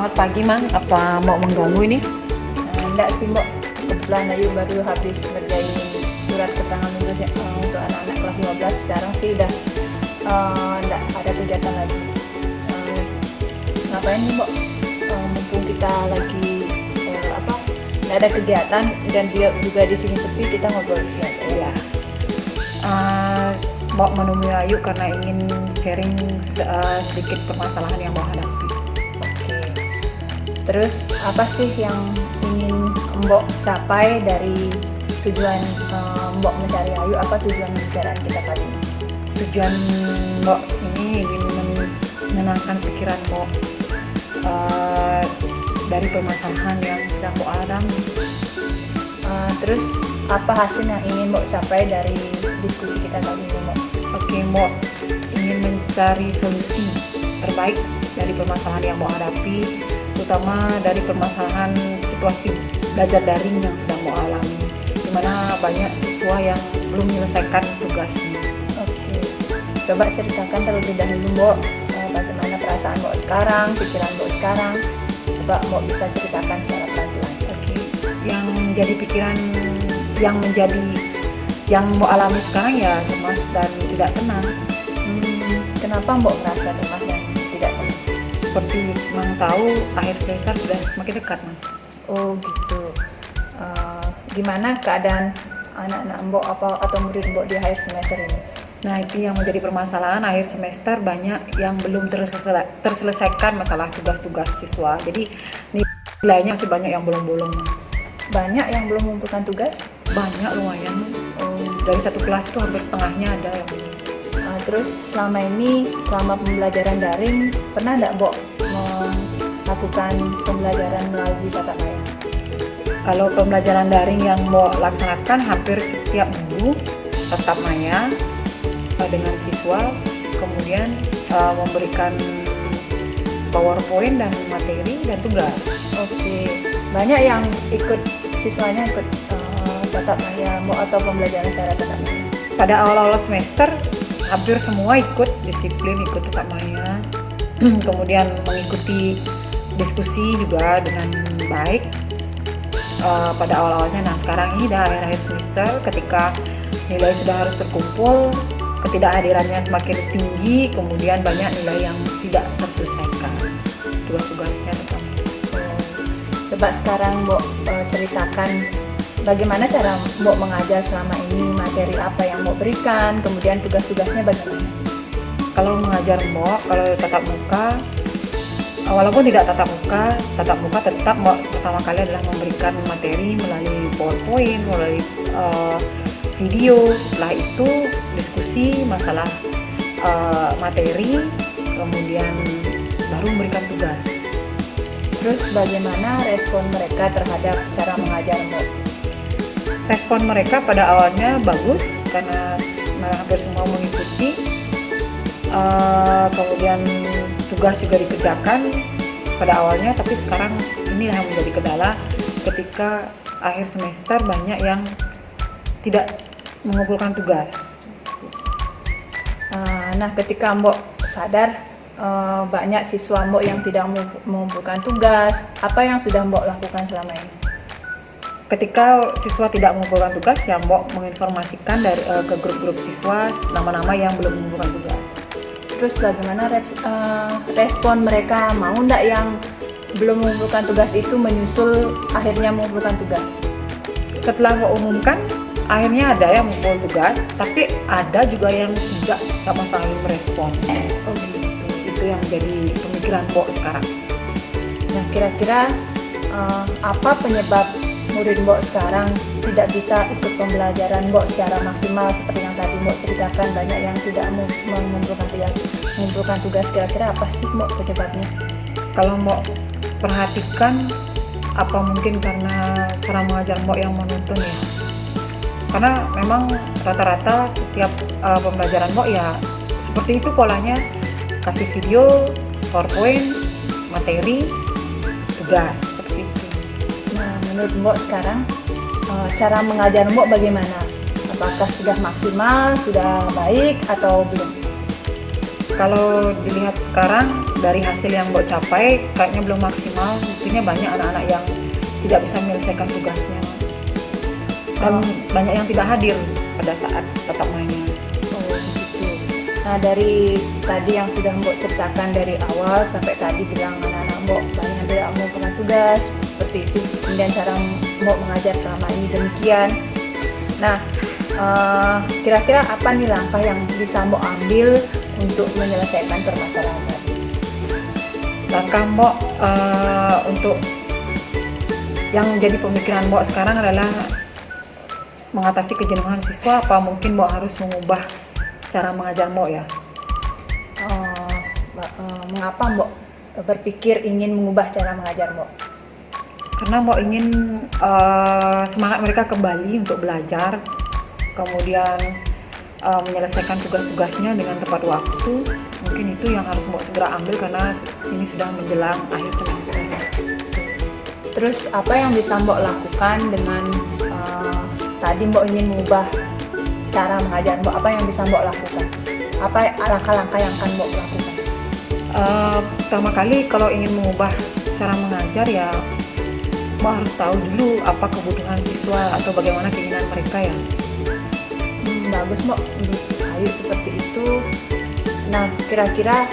Selamat pagi, Mang. Apa mau mengganggu ini? Enggak sih Mbak, kebetulan Ayu baru habis ngerjain surat keterangan lulus untuk anak-anak kelas 15. Sekarang sih udah enggak ada kegiatan lagi. Ngapain nih Mbak? Mumpung kita lagi enggak ada kegiatan dan dia juga di sini sepi, kita ngobrol di sini aja ya. Mau menemui Ayu karena ingin sharing sedikit permasalahan yang mau hadapi. Oke. Terus apa sih yang ingin Mbok capai dari tujuan Mbok mencari Ayu? Apa tujuan pembicaraan kita kali ini? Tujuan Mbok ini ingin menenangkan pikiran Mbok dari permasalahan yang sedang Mbok alami. Terus apa hasil yang ingin Mbok capai dari diskusi kita kali ini Mbok? Oke, Mbok ingin mencari solusi terbaik dari permasalahan yang Mbok hadapi, terutama dari permasalahan situasi belajar daring yang sedang Mbok alami, di mana banyak siswa yang belum menyelesaikan tugasnya. Oke, coba ceritakan terlebih dahulu Mbok, bagaimana perasaan Mbok sekarang, pikiran Mbok sekarang. Coba Mbok bisa ceritakan secara pelan-pelan. Oke, yang Mbok alami sekarang ya cemas dan tidak tenang. Kenapa Mbok merasa cemas dan tidak tenang? Seperti Mang tahu, akhir semester sudah semakin dekat, Mang. Oh gitu. Gimana keadaan anak-anak Mbok atau murid Mbok di akhir semester ini? Nah, itu yang menjadi permasalahan akhir semester, banyak yang belum terselesaikan masalah tugas-tugas siswa. Jadi nilainya masih banyak yang bolong-bolong. Banyak yang belum mengumpulkan tugas? Banyak, lumayan. Dari satu kelas itu hampir setengahnya ada yang belum. Terus selama pembelajaran daring, pernah nggak Mbok melakukan pembelajaran melalui tatap maya? Kalau pembelajaran daring yang mau laksanakan hampir setiap minggu tatap maya dengan siswa, kemudian memberikan PowerPoint dan materi dan tugas. Oke, banyak yang siswanya ikut tatap maya atau pembelajaran secara tatap maya. Pada awal-awal semester hampir semua ikut disiplin, ikut tatap maya, kemudian mengikuti diskusi juga dengan baik. Pada awal-awalnya, nah sekarang ini dah akhir-akhir semester, ketika nilai sudah harus terkumpul, ketidakhadirannya semakin tinggi, kemudian banyak nilai yang tidak terselesaikan tugas-tugasnya terutama. Coba sekarang Mbok ceritakan bagaimana cara Mbok mengajar selama ini, materi apa yang Mbok berikan, kemudian tugas-tugasnya bagaimana? Kalau mengajar Mbok, kalau tatap muka, walaupun tidak tatap muka tetap Mbok pertama kali adalah memberikan materi melalui PowerPoint, melalui video. Setelah itu diskusi masalah materi, kemudian baru memberikan tugas. Terus bagaimana respon mereka terhadap cara mengajar Mbok? Respon mereka pada awalnya bagus karena hampir semua mengikuti. Kemudian tugas juga dikerjakan pada awalnya, tapi sekarang ini yang menjadi kendala ketika akhir semester banyak yang tidak mengumpulkan tugas. Nah, ketika Mbok sadar banyak siswa Mbok yang tidak mengumpulkan tugas, apa yang sudah Mbok lakukan selama ini? Ketika siswa tidak mengumpulkan tugas, ya Mbok menginformasikan ke grup-grup siswa nama-nama yang belum mengumpulkan tugas. Terus bagaimana respon mereka? Mau ndak yang belum mengumpulkan tugas itu menyusul akhirnya mengumpulkan tugas? Setelah Mbok umumkan, akhirnya ada yang mengumpul tugas, tapi ada juga yang tidak sama sekali merespon. Oh gitu. Itu yang menjadi pemikiran Mbok sekarang. Nah, kira-kira apa penyebab murid Mbok sekarang tidak bisa ikut pembelajaran Mbok secara maksimal seperti yang tadi Mbok ceritakan, banyak yang tidak mengumpulkan tugas. Kira-kira apa sih Mbok penyebabnya? Kalau Mbok perhatikan, apa mungkin karena cara mengajar Mbok yang monoton ya? Karena memang rata-rata setiap pembelajaran Mbok ya seperti itu polanya, kasih video, PowerPoint, materi, tugas, seperti itu. Nah, menurut Mbok sekarang cara mengajar Mbok bagaimana? Apakah sudah maksimal, sudah baik atau belum? Kalau dilihat sekarang dari hasil yang Mbok capai kayaknya belum maksimal. Buktinya banyak anak-anak yang tidak bisa menyelesaikan tugasnya dan banyak yang tidak hadir pada saat tatap mainnya. Oh gitu. Nah dari tadi yang sudah Mbok ceritakan dari awal sampai tadi bilang anak-anak Mbok banyak yang tidak mau pernah tugas seperti itu, kemudian cara Mbok mengajar selama ini demikian. Nah kira-kira apa nih langkah yang bisa Mbok ambil untuk menyelesaikan permasalahan tadi? Langkah Mbok untuk yang jadi pemikiran Mbok sekarang adalah mengatasi kejenuhan siswa. Apa mungkin Mbok harus mengubah cara mengajar Mbok ya? Mengapa Mbok berpikir ingin mengubah cara mengajar Mbok? Karena Mbok ingin semangat mereka kembali untuk belajar, kemudian menyelesaikan tugas-tugasnya dengan tepat waktu. Mungkin itu yang harus Mbok segera ambil karena ini sudah menjelang akhir semester. Terus apa yang bisa Mbok lakukan dengan tadi Mbok ingin mengubah cara mengajar Mbok? Apa yang bisa Mbok lakukan? Apa langkah-langkah yang akan Mbok lakukan? Pertama kali kalau ingin mengubah cara mengajar ya Mbok harus tahu dulu apa kebutuhan siswa atau bagaimana keinginan mereka ya. Bagus Mbok, ayo seperti itu. Nah kira-kira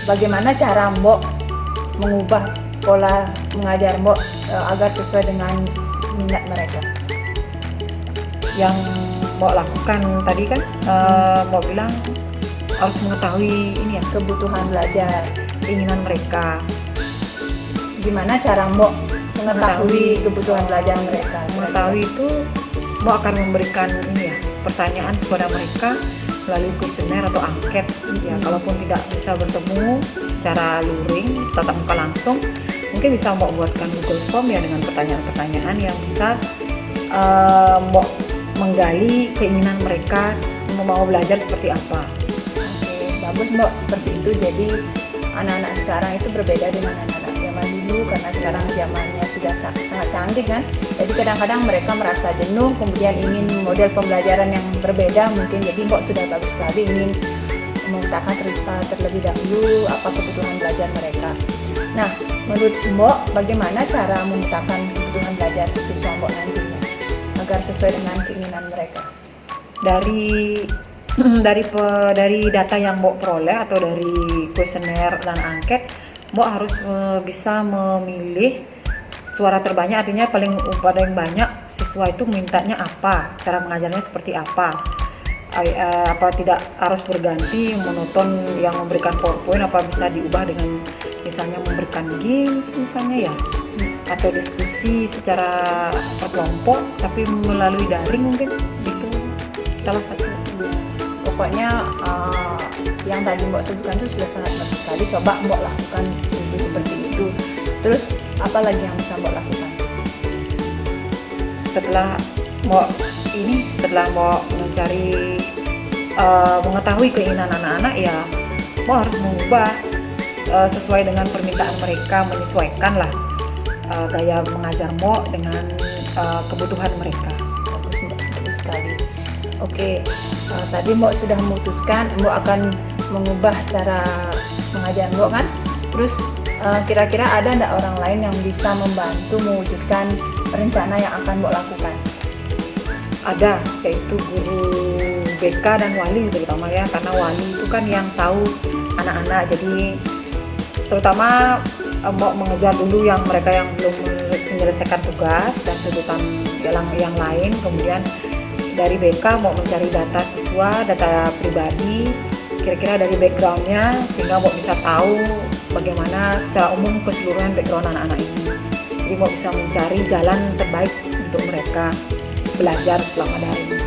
bagaimana cara Mbok mengubah pola mengajar Mbok agar sesuai dengan minat mereka? Yang Mbok lakukan tadi kan Mbok bilang harus mengetahui ini ya, kebutuhan belajar, keinginan mereka. Gimana cara Mbok mengetahui kebutuhan belajar mereka? Mengetahui itu Mbok akan memberikan ini ya, pertanyaan kepada mereka melalui kuesioner atau angket ya. Kalaupun tidak bisa bertemu secara luring tatap muka langsung, mungkin bisa Mbok buatkan Google Form ya dengan pertanyaan-pertanyaan yang bisa Mbok menggali keinginan mereka mau belajar seperti apa. Oke, bagus Mbok, seperti itu. Jadi anak-anak sekarang itu berbeda dengan anak-anak zaman dulu karena sekarang zamannya sudah sangat canggih kan. Jadi kadang-kadang mereka merasa jenuh, kemudian ingin model pembelajaran yang berbeda mungkin. Jadi Mbok sudah bagus sekali ingin memetakan terlebih dahulu apa kebutuhan belajar mereka. Nah, menurut Mbok bagaimana cara memetakan kebutuhan belajar siswa Mbok nantinya agar sesuai dengan keinginan mereka? Dari data yang Mbok peroleh atau dari kuesioner dan angket, Mbok harus bisa memilih suara terbanyak, artinya paling banyak siswa itu mintanya apa, cara mengajarnya seperti apa. Apa tidak harus berganti monoton yang memberikan PowerPoint, apa bisa diubah dengan misalnya memberikan games misalnya ya, atau diskusi secara kelompok tapi melalui daring mungkin itu salah satu. Pokoknya yang tadi Mbok sebutkan itu sudah sangat bagus sekali. Coba Mbok lakukan itu seperti itu. Terus apa lagi yang bisa Mbok lakukan? Setelah Mbok mencari mengetahui keinginan anak-anak ya, Mbok harus mengubah sesuai dengan permintaan mereka, menyesuaikan lah gaya mengajar Mbok dengan kebutuhan mereka. Bagus sekali. Oke, tadi Mbok sudah memutuskan Mbok akan mengubah cara mengajar Mbok kan? Terus kira-kira ada enggak orang lain yang bisa membantu mewujudkan rencana yang akan Mbok lakukan? Ada, yaitu guru BK dan wali terutama ya, karena wali itu kan yang tahu anak-anak. Jadi terutama Mbok mengejar dulu yang mereka yang belum menyelesaikan tugas dan tuntutan yang lain. Kemudian dari BK mau mencari data siswa, data pribadi, kira-kira dari backgroundnya, sehingga Mbok bisa tahu bagaimana secara umum keseluruhan background anak-anak ini. Jadi Mbok bisa mencari jalan terbaik untuk mereka belajar selama daring.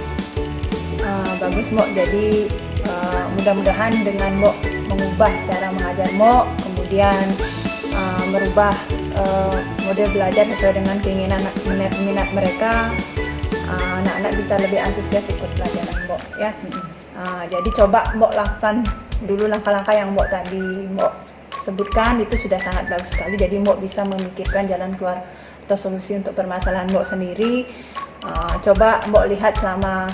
Bagus Mbok, jadi mudah-mudahan dengan Mbok mengubah cara mengajar Mbok, kemudian merubah model belajar sesuai dengan keinginan minat mereka, anak-anak bisa lebih antusias ikut pelajaran Mbok ya. Jadi coba Mbok lakukan dulu langkah-langkah yang Mbok tadi Mbok sebutkan, itu sudah sangat bagus sekali. Jadi Mbok bisa memikirkan jalan keluar atau solusi untuk permasalahan Mbok sendiri. Coba Mbok lihat selama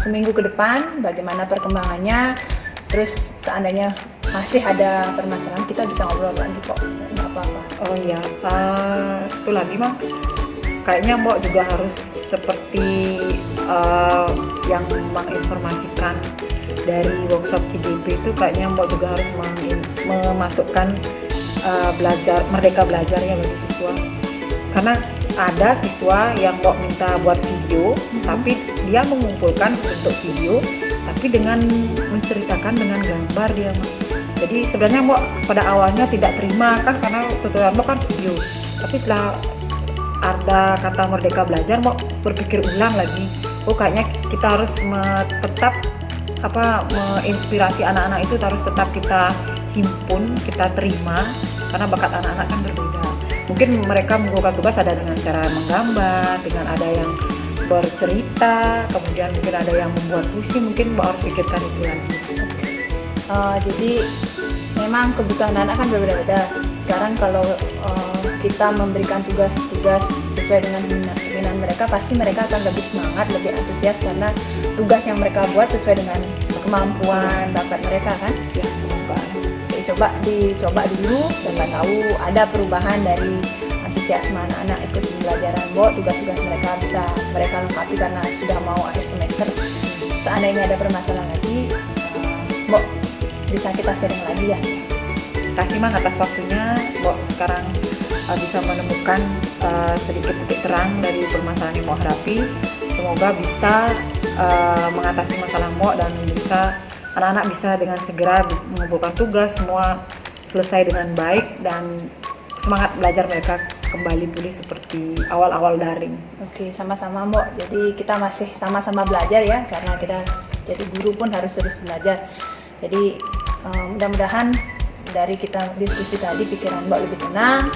seminggu ke depan bagaimana perkembangannya. Terus seandainya masih ada permasalahan kita bisa ngobrol lagi kok, nggak apa-apa. Oh iya, satu lagi Mak, kayaknya Mbok juga harus seperti yang menginformasikan dari workshop CGP itu, kayaknya Mbok juga harus memasukkan Merdeka Belajar ya bagi siswa. Karena ada siswa yang Mbok minta buat video, tapi dia mengumpulkan bentuk video, tapi dengan menceritakan dengan gambar dia Mak. Jadi sebenarnya Mbok pada awalnya tidak terima kan, karena tutorial Mbok kan video, tapi setelah ada kata Merdeka Belajar, Mbok berpikir ulang lagi. Oh kayaknya kita harus tetap menginspirasi anak-anak itu harus tetap kita himpun, kita terima, karena bakat anak-anak kan berbeda. Mungkin mereka mengumpulkan tugas ada dengan cara menggambar, dengan ada yang bercerita, kemudian mungkin ada yang membuat puisi, mungkin Mbok harus pikirkan itu lagi. Jadi memang kebutuhan anak kan berbeda-beda. Sekarang kalau kita memberikan tugas-tugas sesuai dengan minat mereka, pasti mereka akan lebih semangat, lebih antusias karena tugas yang mereka buat sesuai dengan kemampuan bakat mereka kan. Ya, semoga. Dicoba dulu, siapa tahu ada perubahan dari antusiasme anak-anak ikut pembelajaran Mbok, tugas-tugas mereka bisa mereka lengkapi karena sudah mau akhir semester. Seandainya ada permasalahan lagi, Mbok bisa kita sharing lagi ya. Terima kasih Mang atas waktunya. Mbok sekarang bisa menemukan sedikit titik terang dari permasalahan yang Mbok hadapi. Semoga bisa mengatasi masalah Mbok dan anak-anak bisa dengan segera mengumpulkan tugas, semua selesai dengan baik dan semangat belajar mereka kembali pulih seperti awal-awal daring. Oke, sama-sama Mbok. Jadi kita masih sama-sama belajar ya, karena kita jadi guru pun harus terus belajar. Jadi mudah-mudahan dari kita diskusi tadi pikiran Mbok lebih tenang,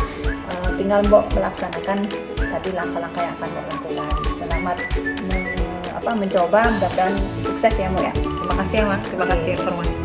tinggal Mbok melaksanakan tadi langkah-langkah yang akan Mbok lakukan. Selamat mencoba, mudah-mudahan sukses ya Mbok ya. Terima kasih ya Mak, terima kasih informasi.